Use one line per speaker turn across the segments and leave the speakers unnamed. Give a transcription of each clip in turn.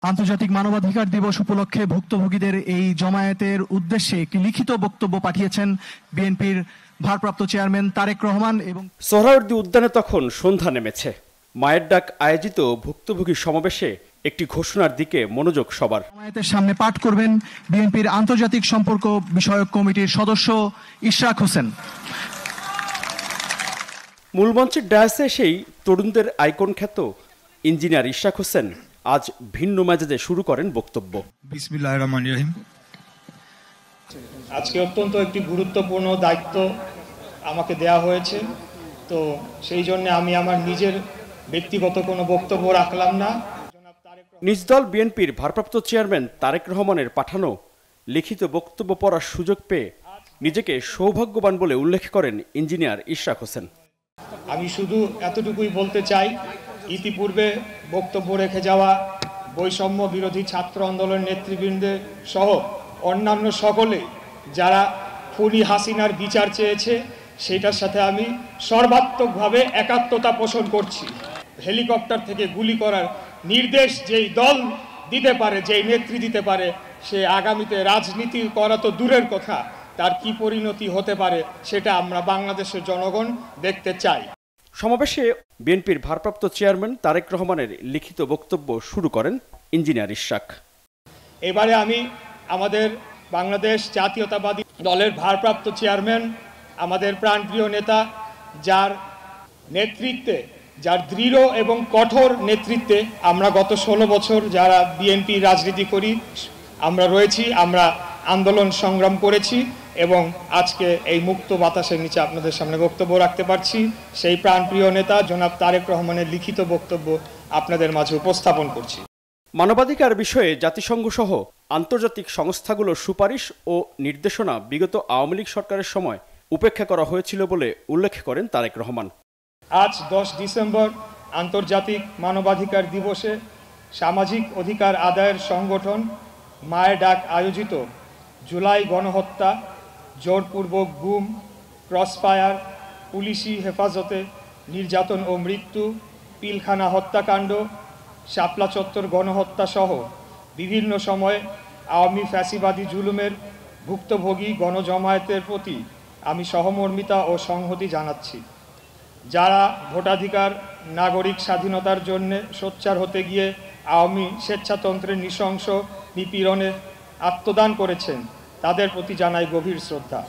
আন্তর্জাতিক মানবাধিকার দিবস উপলক্ষে ভুক্তভোগীদের এই জমায়েতের উদ্দেশ্যে একটি লিখিত বক্তব্য পাঠিয়েছেন বিএনপির ভারপ্রাপ্ত চেয়ারম্যান তারেক রহমান। এবং
সোহরাওয়ার্দী উদ্যানে তখন সন্ধ্যা নেমেছে। মায়ের ডাক আয়োজিত ভুক্তভোগী সমাবেশে একটি ঘোষণার দিকে মনোযোগ সবার।
জমায়েতের সামনে পাঠ করবেন বিএনপির আন্তর্জাতিক সম্পর্ক বিষয়ক কমিটির সদস্য ইশরাক হোসেন।
মূল মঞ্চের ডায়াসে এসেই তরুণদের আইকন খ্যাত ইঞ্জিনিয়ার ইশরাক হোসেন আজ ভিন্ন মেজাজে শুরু করেন বক্তব্য।
বিসমিল্লাহির রহমানির রহিম।
আজকে অত্যন্ত একটি গুরুত্বপূর্ণ দায়িত্ব আমাকে দেয়া হয়েছে, তো সেই জন্য আমি আমার নিজের ব্যক্তিগত কোনো বক্তব্য রাখলাম না।
নিজ দল বিএনপির ভারপ্রাপ্ত চেয়ারম্যান তারেক রহমানের পাঠানো লিখিত বক্তব্য পড়ার সুযোগ পেয়ে নিজেকে সৌভাগ্যবান বলে উল্লেখ করেন ইঞ্জিনিয়ার ইশরাক হোসেন।
আমি শুধু এতটুকুই বলতে চাই, ইতিপূর্বে বক্তব্য রেখে যাওয়া বৈষম্য বিরোধী ছাত্র আন্দোলন নেতৃবৃন্দের সহ অন্যান্য সকলে যারা খুনি হাসিনার বিচার চেয়েছে, সেটার সাথে আমি সর্বাত্মকভাবে একাত্মতা পোষণ করছি। হেলিকপ্টার থেকে গুলি করার নির্দেশ যেই দল দিতে পারে, যেই নেত্রী দিতে পারে, সে আগামীতে রাজনীতি করা তো দূরের কথা, তার কি পরিণতি হতে পারে সেটা আমরা বাংলাদেশের জনগণ দেখতে চাই।
সমাবেশে বিএনপির ভারপ্রাপ্ত চেয়ারম্যান তারেক রহমানের লিখিত বক্তব্য শুরু করেন ইঞ্জিনিয়ার ইশরাক।
এবারে আমি আমাদের বাংলাদেশ জাতীয়তাবাদী দলের ভারপ্রাপ্ত চেয়ারম্যান, আমাদের প্রাণপ্রিয় নেতা, যার নেতৃত্বে, যার দৃঢ় এবং কঠোর নেতৃত্বে আমরা গত 16 বছর যারা বিএনপি রাজনীতি করি আমরা রয়েছি, আমরা আন্দোলন সংগ্রাম করেছি এবং আজকে এই মুক্ত বাতাসের নিচে আপনাদের সামনে বক্তব্য রাখতে পারছি। সেই প্রাণপ্রিয় নেতা জনাব তারেক রহমানের লিখিত বক্তব্য আপনাদের মাঝে উপস্থাপন করছি।
মানবাধিকার বিষয়ে জাতিসংঘ সহ আন্তর্জাতিক সংস্থাগুলোর সুপারিশ ও নির্দেশনা বিগত আওয়ামী লীগ সরকারের সময় উপেক্ষা করা হয়েছিল বলে উল্লেখ করেন তারেক রহমান।
আজ 10 ডিসেম্বর আন্তর্জাতিক মানবাধিকার দিবসে সামাজিক অধিকার আদায়ের সংগঠন মায়ের ডাক আয়োজিত জুলাই গণহত্যা, জোরপূর্বক গুম, ক্রসফায়ার, পুলিশি হেফাজতে নির্যাতন ও মৃত্যু, পিলখানা হত্যাকাণ্ড, শাপলা চত্বর গণহত্যা সহ বিভিন্ন সময়ে আওয়ামী ফ্যাসিবাদী জুলুমের ভুক্তভোগী গণজমায়েতের প্রতি আমি সহমর্মিতা ও সংহতি জানাচ্ছি। যারা ভোটাধিকার, নাগরিক স্বাধীনতার জন্য সোচ্চার হতে গিয়ে আওয়ামী স্বেচ্ছাতন্ত্রের নৃশংস নিপীড়নে আত্মদান করেছেন, তাদের প্রতি জানাই গভীর শ্রদ্ধা।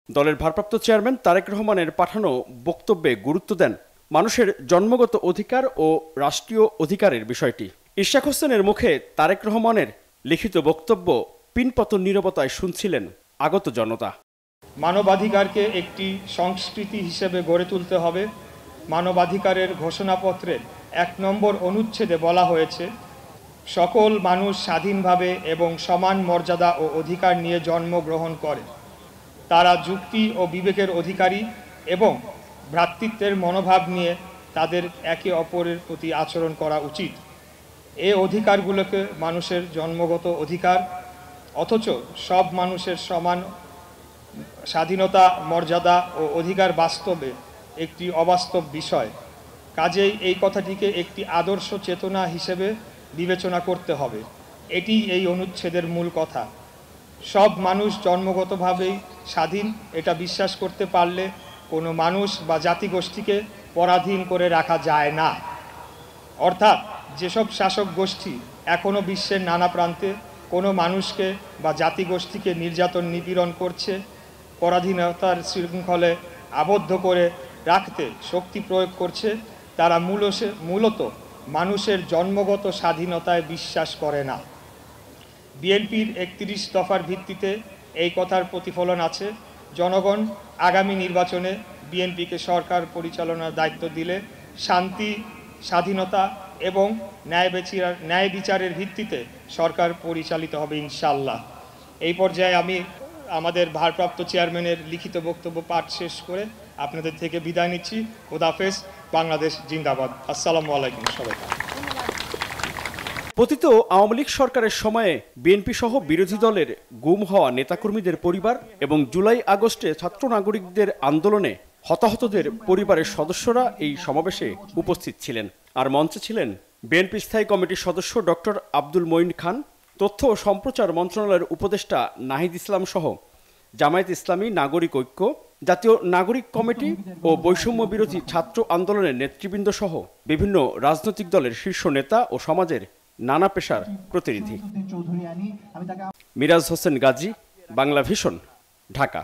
দলের ভারপ্রাপ্ত চেয়ারম্যান তারেক রহমানের পাঠানো বক্তব্যে গুরুত্ব দেন মানুষের জন্মগত অধিকার ও রাষ্ট্রীয় অধিকারের বিষয়টি। ইশরাক হোসেনের মুখে তারেক রহমানের লিখিত বক্তব্য পিনপতন নীরবতায় শুনছিলেন আগত জনতা।
মানবাধিকারকে একটি সংস্কৃতি হিসেবে গড়ে তুলতে হবে। মানবাধিকারের ঘোষণাপত্রের 1 নম্বর অনুচ্ছেদে বলা হয়েছে, সকল মানুষ স্বাধীনভাবে এবং সমান মর্যাদা ও অধিকার নিয়ে জন্মগ্রহণ করে। তারা যুক্তি ও বিবেকের অধিকারী এবং ভ্রাতৃত্বের মনোভাব নিয়ে তাদের একে অপরের প্রতি আচরণ করা উচিত। এই অধিকারগুলোকে মানুষের জন্মগত অধিকার, অথচ সব মানুষের সমান স্বাধীনতা, মর্যাদা ও অধিকার বাস্তবে একটি অবাস্তব বিষয়। কাজেই এই কথাটিকে একটি আদর্শ চেতনা হিসেবে বিবেচনা করতে হবে। এটি এই অনুচ্ছেদের মূল কথা। সব মানুষ জন্মগতভাবেই স্বাধীন, এটা বিশ্বাস করতে পারলে কোনো মানুষ বা জাতিগোষ্ঠীকে পরাধীন করে রাখা যায় না। অর্থাৎ যেসব শাসক গোষ্ঠী এখনও বিশ্বের নানা প্রান্তে কোনো মানুষকে বা জাতিগোষ্ঠীকে নির্যাতন নিপীড়ন করছে, পরাধীনতার শৃঙ্খলে আবদ্ধ করে রাখতে শক্তি প্রয়োগ করছে, তারা মূলত মানুষের জন্মগত স্বাধীনতায় বিশ্বাস করে না। বিএনপির 31 দফার ভিত্তিতে এই কথার প্রতিফলন আছে। জনগণ আগামী নির্বাচনে বিএনপিকে সরকার পরিচালনার দায়িত্ব দিলে শান্তি, স্বাধীনতা এবং ন্যায় বিচারের ভিত্তিতে সরকার পরিচালিত হবে ইনশাআল্লাহ। এই পর্যায়ে আমি আমাদের ভারপ্রাপ্ত চেয়ারম্যানের লিখিত বক্তব্য পাঠ শেষ করে আপনাদের থেকে বিদায় নিচ্ছি। খোদাফেজ। বাংলাদেশ জিন্দাবাদ। আসসালামু আলাইকুম সবাইকে।
পতিত আওয়ামী লীগ সরকারের সময়ে বিএনপি সহ বিরোধী দলের গুম হওয়া নেতাকর্মীদের পরিবার এবং জুলাই আগস্টে ছাত্র নাগরিকদের আন্দোলনে হতাহতদের পরিবারের সদস্যরা এই সমাবেশে উপস্থিত ছিলেন। আর মঞ্চে ছিলেন বিএনপি স্থায়ী কমিটির সদস্য ডক্টর আব্দুল মঈন খান, তথ্য ও সম্প্রচার মন্ত্রণালয়ের উপদেষ্টা নাহিদ ইসলাম সহ জামায়াত ইসলামী, নাগরিক ঐক্য, জাতীয় নাগরিক কমিটি ও বৈষম্য বিরোধী ছাত্র আন্দোলনের নেতৃবৃন্দ সহ বিভিন্ন রাজনৈতিক দলের শীর্ষ নেতা ও সমাজের নানা পেশার প্রতিনিধি। মিরাজ হোসেন গাজী, বাংলা ভিশন, ঢাকা।